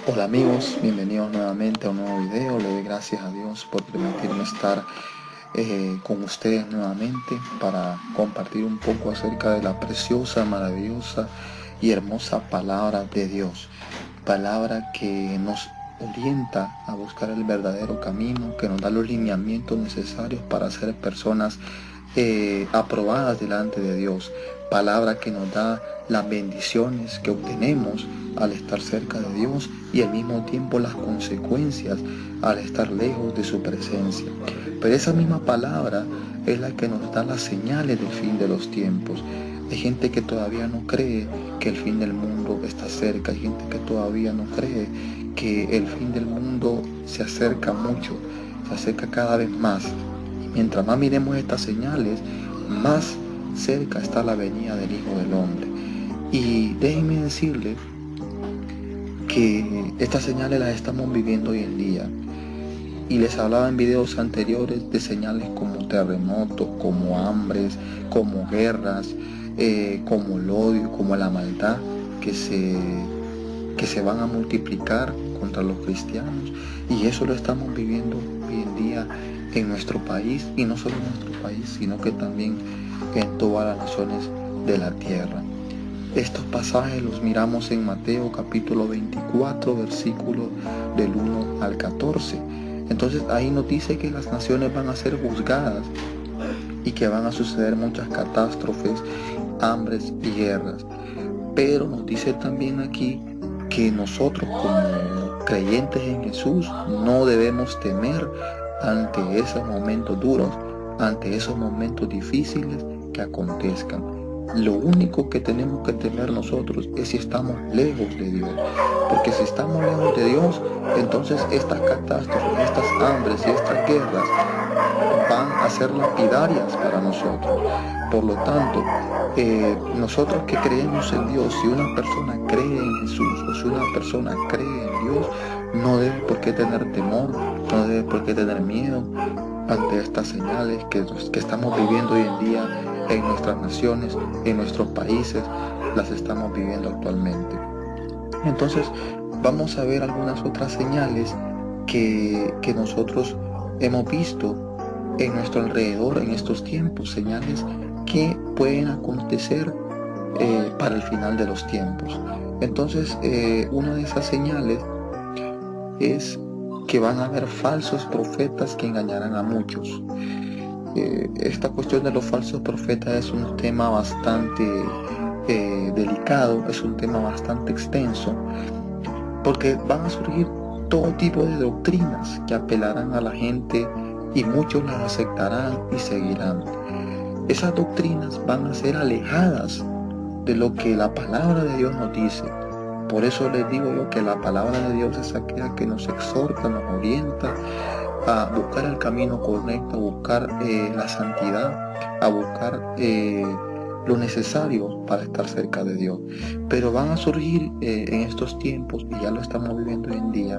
Hola amigos, bienvenidos nuevamente a un nuevo video. Le doy gracias a Dios por permitirme estar con ustedes nuevamente para compartir un poco acerca de la preciosa, maravillosa y hermosa palabra de Dios. Palabra que nos orienta a buscar el verdadero camino, que nos da los lineamientos necesarios para ser personas aprobadas delante de Dios. Palabra que nos da las bendiciones que obtenemos al estar cerca de Dios y al mismo tiempo las consecuencias al estar lejos de su presencia. Pero esa misma palabra es la que nos da las señales del fin de los tiempos. Hay gente que todavía no cree que el fin del mundo está cerca. Hay gente que todavía no cree que el fin del mundo se acerca mucho, se acerca cada vez más. Mientras más miremos estas señales, más cerca está la venida del Hijo del Hombre. Y déjenme decirles que estas señales las estamos viviendo hoy en día. Y les hablaba en videos anteriores de señales como terremotos, como hambres, como guerras, como el odio, como la maldad que se van a multiplicar contra los cristianos. Y eso lo estamos viviendo hoy en día en nuestro país, y no solo en nuestro país, sino que también en todas las naciones de la tierra. Estos pasajes los miramos en Mateo capítulo 24, versículos del 1 al 14. Entonces ahí nos dice que las naciones van a ser juzgadas y que van a suceder muchas catástrofes, hambres y guerras. Pero nos dice también aquí que nosotros como creyentes en Jesús no debemos temer ante esos momentos duros, ante esos momentos difíciles que acontezcan. Lo único que tenemos que temer nosotros es si estamos lejos de Dios. Porque si estamos lejos de Dios, entonces estas catástrofes, estas hambres y estas guerras van a ser lapidarias para nosotros. Por lo tanto, nosotros que creemos en Dios, si una persona cree en Jesús o si una persona cree en Dios, no debe por qué tener temor, no debe por qué tener miedo ante estas señales que estamos viviendo hoy en día en nuestras naciones, en nuestros países, las estamos viviendo actualmente. Entonces, vamos a ver algunas otras señales que nosotros hemos visto en nuestro alrededor en estos tiempos, señales que pueden acontecer para el final de los tiempos. Entonces, una de esas señales es que van a haber falsos profetas que engañarán a muchos. Esta cuestión de los falsos profetas es un tema bastante delicado, es un tema bastante extenso, porque van a surgir todo tipo de doctrinas que apelarán a la gente y muchos las aceptarán y seguirán. Esas doctrinas van a ser alejadas de lo que la palabra de Dios nos dice. Por eso les digo yo que la palabra de Dios es aquella que nos exhorta, nos orienta a buscar el camino correcto, a buscar la santidad, a buscar lo necesario para estar cerca de Dios. Pero van a surgir en estos tiempos, y ya lo estamos viviendo hoy en día,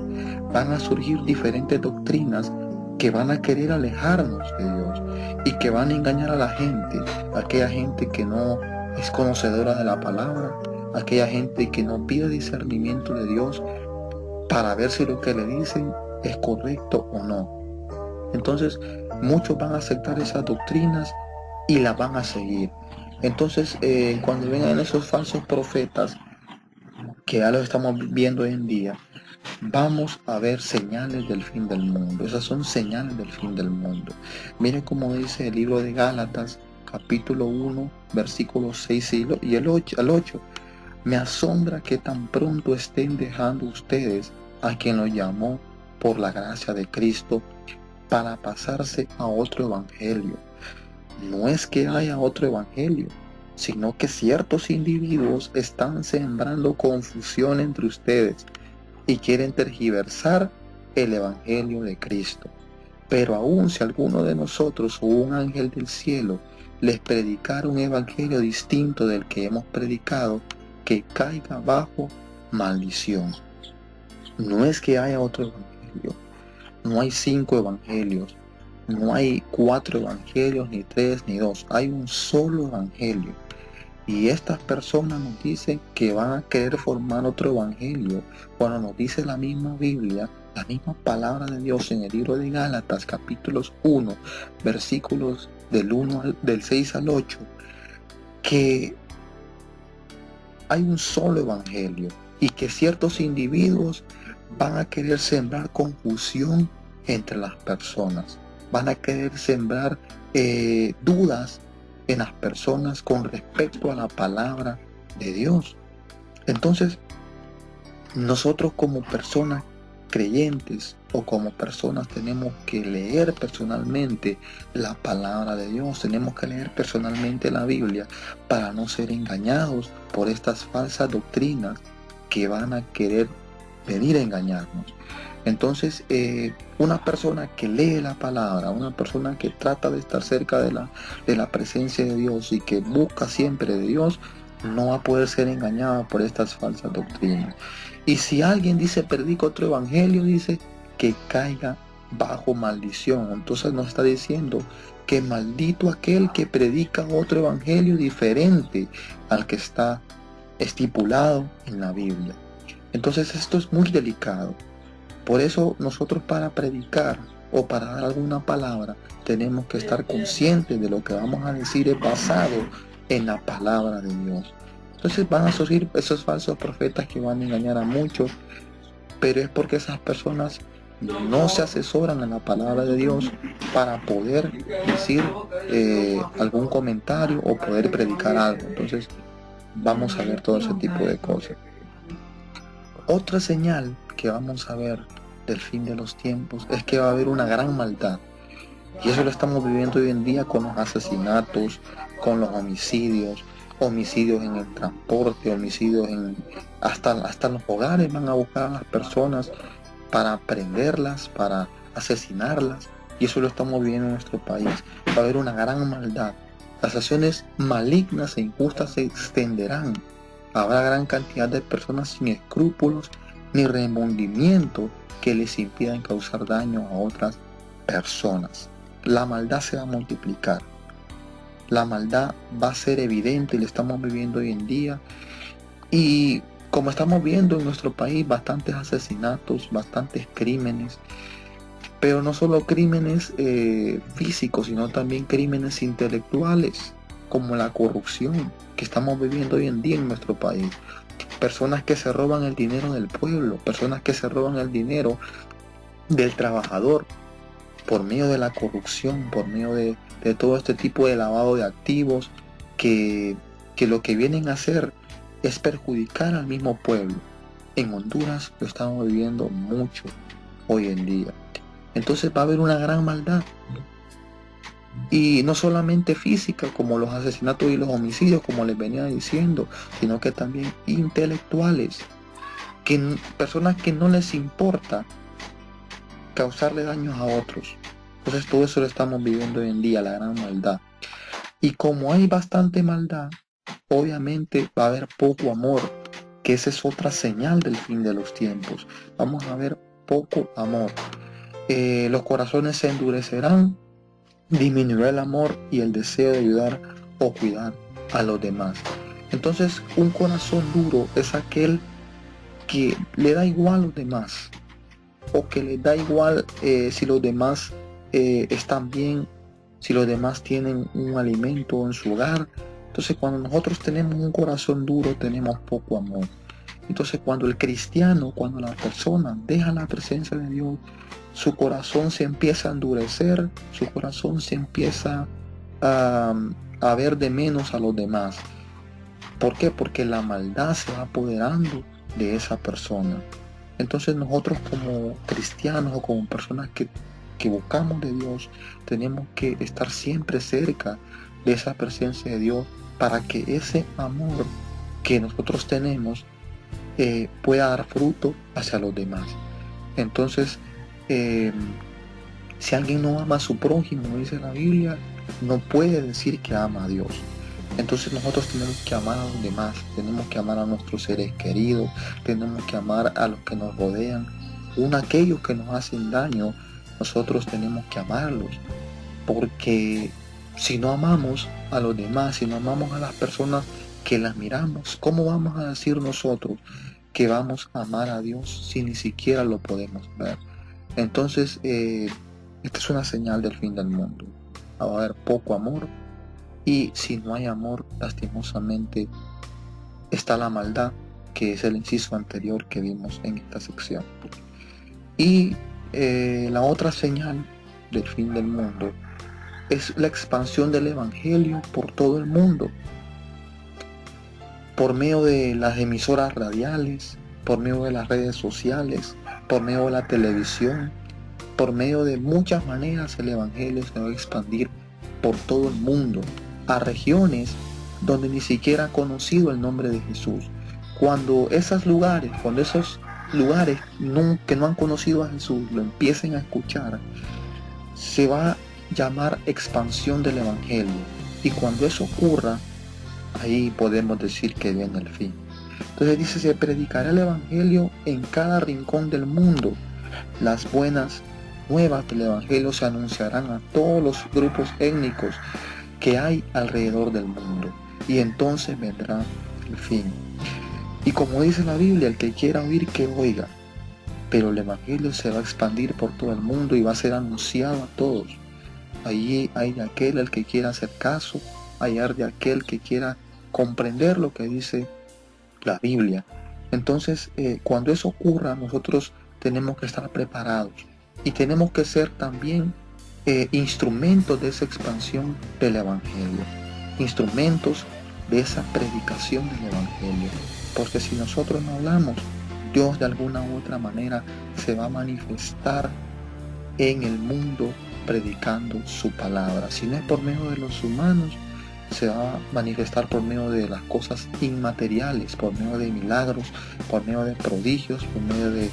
van a surgir diferentes doctrinas que van a querer alejarnos de Dios y que van a engañar a la gente, aquella gente que no es conocedora de la palabra, aquella gente que no pide discernimiento de Dios para ver si lo que le dicen es correcto o no. Entonces, muchos van a aceptar esas doctrinas y las van a seguir. Entonces, cuando vengan esos falsos profetas, que ya los estamos viendo hoy en día, vamos a ver señales del fin del mundo. Esas son señales del fin del mundo. Miren cómo dice el libro de Gálatas, capítulo 1, versículos 6 y el 8, al 8. Me asombra que tan pronto estén dejando ustedes a quien los llamó por la gracia de Cristo para pasarse a otro evangelio. No es que haya otro evangelio, sino que ciertos individuos están sembrando confusión entre ustedes y quieren tergiversar el evangelio de Cristo. Pero aun si alguno de nosotros o un ángel del cielo les predicara un evangelio distinto del que hemos predicado, que caiga bajo maldición. No es que haya otro evangelio, no hay 5 evangelios, no hay 4 evangelios, ni 3, ni 2, hay un solo evangelio. Y estas personas nos dicen que van a querer formar otro evangelio, cuando nos dice la misma Biblia, la misma palabra de Dios en el libro de Gálatas, capítulos 1, versículos del 6 al 8, que hay un solo evangelio y que ciertos individuos van a querer sembrar confusión entre las personas, van a querer sembrar dudas en las personas con respecto a la palabra de Dios. Entonces, nosotros como personas creyentes o como personas tenemos que leer personalmente la palabra de Dios, tenemos que leer personalmente la Biblia para no ser engañados por estas falsas doctrinas que van a querer venir a engañarnos. Entonces, una persona que lee la palabra, una persona que trata de estar cerca de la presencia de Dios y que busca siempre de Dios, no va a poder ser engañada por estas falsas doctrinas. Y si alguien dice predica otro evangelio, dice que caiga bajo maldición. Entonces nos está diciendo que maldito aquel que predica otro evangelio diferente al que está estipulado en la Biblia. Entonces esto es muy delicado. Por eso nosotros para predicar o para dar alguna palabra tenemos que estar conscientes de lo que vamos a decir es basado en la palabra de Dios. Entonces van a surgir esos falsos profetas que van a engañar a muchos, pero es porque esas personas no se asesoran en la palabra de Dios para poder decir algún comentario o poder predicar algo. Entonces vamos a ver todo ese tipo de cosas. Otra señal que vamos a ver del fin de los tiempos es que va a haber una gran maldad. Y eso lo estamos viviendo hoy en día con los asesinatos, con los homicidios en el transporte, homicidios hasta en los hogares van a buscar a las personas para prenderlas, para asesinarlas. Y eso lo estamos viviendo en nuestro país. Va a haber una gran maldad. Las acciones malignas e injustas se extenderán. Habrá gran cantidad de personas sin escrúpulos ni remordimiento que les impidan causar daño a otras personas. La maldad se va a multiplicar. La maldad va a ser evidente y la estamos viviendo hoy en día. Y como estamos viendo en nuestro país, bastantes asesinatos, bastantes crímenes, pero no solo crímenes físicos, sino también crímenes intelectuales, como la corrupción que estamos viviendo hoy en día en nuestro país. Personas que se roban el dinero del pueblo, personas que se roban el dinero del trabajador por medio de la corrupción, por medio de todo este tipo de lavado de activos que lo que vienen a hacer es perjudicar al mismo pueblo. En Honduras lo estamos viviendo mucho hoy en día. Entonces va a haber una gran maldad. Y no solamente física, como los asesinatos y los homicidios, como les venía diciendo, sino que también intelectuales. Personas que no les importa causarle daños a otros. Entonces todo eso lo estamos viviendo hoy en día, la gran maldad. Y como hay bastante maldad, obviamente va a haber poco amor, que esa es otra señal del fin de los tiempos. Vamos a ver poco amor. Los corazones se endurecerán, disminuirá el amor y el deseo de ayudar o cuidar a los demás. Entonces un corazón duro es aquel que le da igual a los demás, o que le da igual si los demás están bien, si los demás tienen un alimento en su hogar. Entonces cuando nosotros tenemos un corazón duro tenemos poco amor. Entonces cuando el cristiano, cuando la persona deja la presencia de Dios, su corazón se empieza a endurecer, su corazón se empieza a ver de menos a los demás. ¿Por qué? Porque la maldad se va apoderando de esa persona. Entonces nosotros como cristianos o como personas que buscamos de Dios, tenemos que estar siempre cerca de esa presencia de Dios para que ese amor que nosotros tenemos pueda dar fruto hacia los demás. Entonces, si alguien no ama a su prójimo, dice la Biblia, no puede decir que ama a Dios. Entonces nosotros tenemos que amar a los demás, tenemos que amar a nuestros seres queridos, tenemos que amar a los que nos rodean. Aún aquellos que nos hacen daño, nosotros tenemos que amarlos. Porque si no amamos a los demás, si no amamos a las personas que las miramos. ¿Cómo vamos a decir nosotros que vamos a amar a Dios si ni siquiera lo podemos ver? Entonces, esta es una señal del fin del mundo. Va a haber poco amor, y si no hay amor, lastimosamente, está la maldad, que es el inciso anterior que vimos en esta sección. Y la otra señal del fin del mundo es la expansión del Evangelio por todo el mundo, por medio de las emisoras radiales, por medio de las redes sociales, por medio de la televisión, por medio de muchas maneras el Evangelio se va a expandir por todo el mundo, a regiones donde ni siquiera han conocido el nombre de Jesús. Cuando esos lugares que no han conocido a Jesús lo empiecen a escuchar, se va a llamar expansión del Evangelio. Y cuando eso ocurra, ahí podemos decir que viene el fin. Entonces dice, se predicará el Evangelio en cada rincón del mundo. Las buenas nuevas del Evangelio se anunciarán a todos los grupos étnicos que hay alrededor del mundo. Y entonces vendrá el fin. Y como dice la Biblia, el que quiera oír, que oiga. Pero el Evangelio se va a expandir por todo el mundo y va a ser anunciado a todos. Allí hay de aquel el que quiera hacer caso, hay de aquel que quiera comprender lo que dice la Biblia. Entonces, cuando eso ocurra, nosotros tenemos que estar preparados y tenemos que ser también instrumentos de esa expansión del Evangelio, instrumentos de esa predicación del Evangelio, porque si nosotros no hablamos, Dios de alguna u otra manera se va a manifestar en el mundo predicando su palabra. Si no es por medio de los humanos, se va a manifestar por medio de las cosas inmateriales, por medio de milagros, por medio de prodigios, por medio de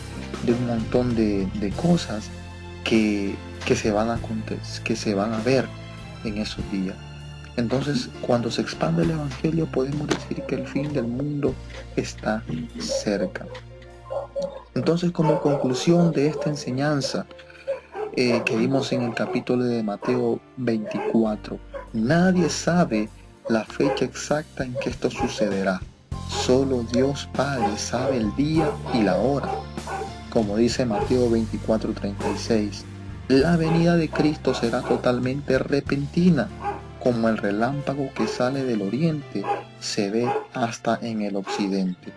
un montón de cosas que se van a ver en esos días. Entonces, cuando se expande el Evangelio, podemos decir que el fin del mundo está cerca. Entonces, como conclusión de esta enseñanza que vimos en el capítulo de Mateo 24, nadie sabe la fecha exacta en que esto sucederá. Solo Dios Padre sabe el día y la hora. Como dice Mateo 24:36, la venida de Cristo será totalmente repentina, como el relámpago que sale del oriente se ve hasta en el occidente.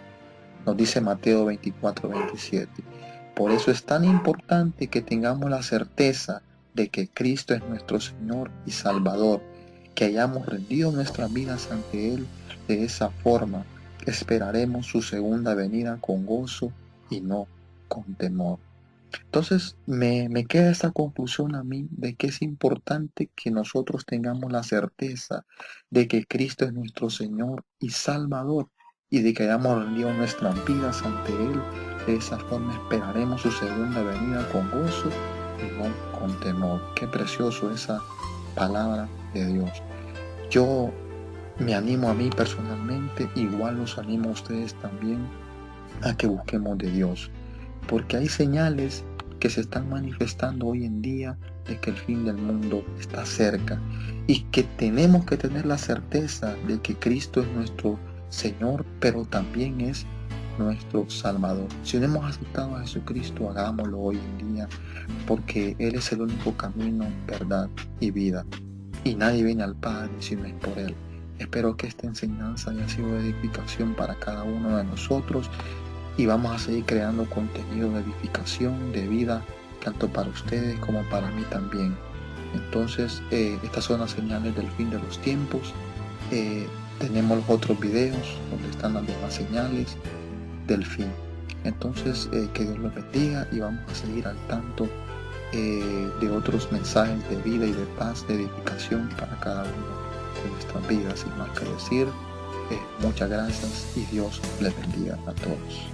Nos dice Mateo 24:27. Por eso es tan importante que tengamos la certeza de que Cristo es nuestro Señor y Salvador, que hayamos rendido nuestras vidas ante Él. De esa forma esperaremos su segunda venida con gozo y no con temor. Entonces me queda esta conclusión a mí de que es importante que nosotros tengamos la certeza de que Cristo es nuestro Señor y Salvador, y de que hayamos rendido nuestras vidas ante Él. De esa forma esperaremos su segunda venida con gozo y no con temor. Qué precioso esa palabra de Dios. Yo me animo a mí personalmente, igual los animo a ustedes también, a que busquemos de Dios, porque hay señales que se están manifestando hoy en día de que el fin del mundo está cerca, y que tenemos que tener la certeza de que Cristo es nuestro Señor, pero también es nuestro Salvador. Si no hemos aceptado a Jesucristo, hagámoslo hoy en día, porque Él es el único camino, verdad y vida, y nadie viene al Padre si no es por Él. Espero que esta enseñanza haya sido de edificación para cada uno de nosotros, y vamos a seguir creando contenido de edificación, de vida, tanto para ustedes como para mí también. Entonces, estas son las señales del fin de los tiempos. Tenemos los otros videos donde están las demás señales del fin. Entonces, que Dios los bendiga, y vamos a seguir al tanto de otros mensajes de vida y de paz, de edificación para cada uno de nuestras vidas. Sin más que decir, muchas gracias y Dios les bendiga a todos.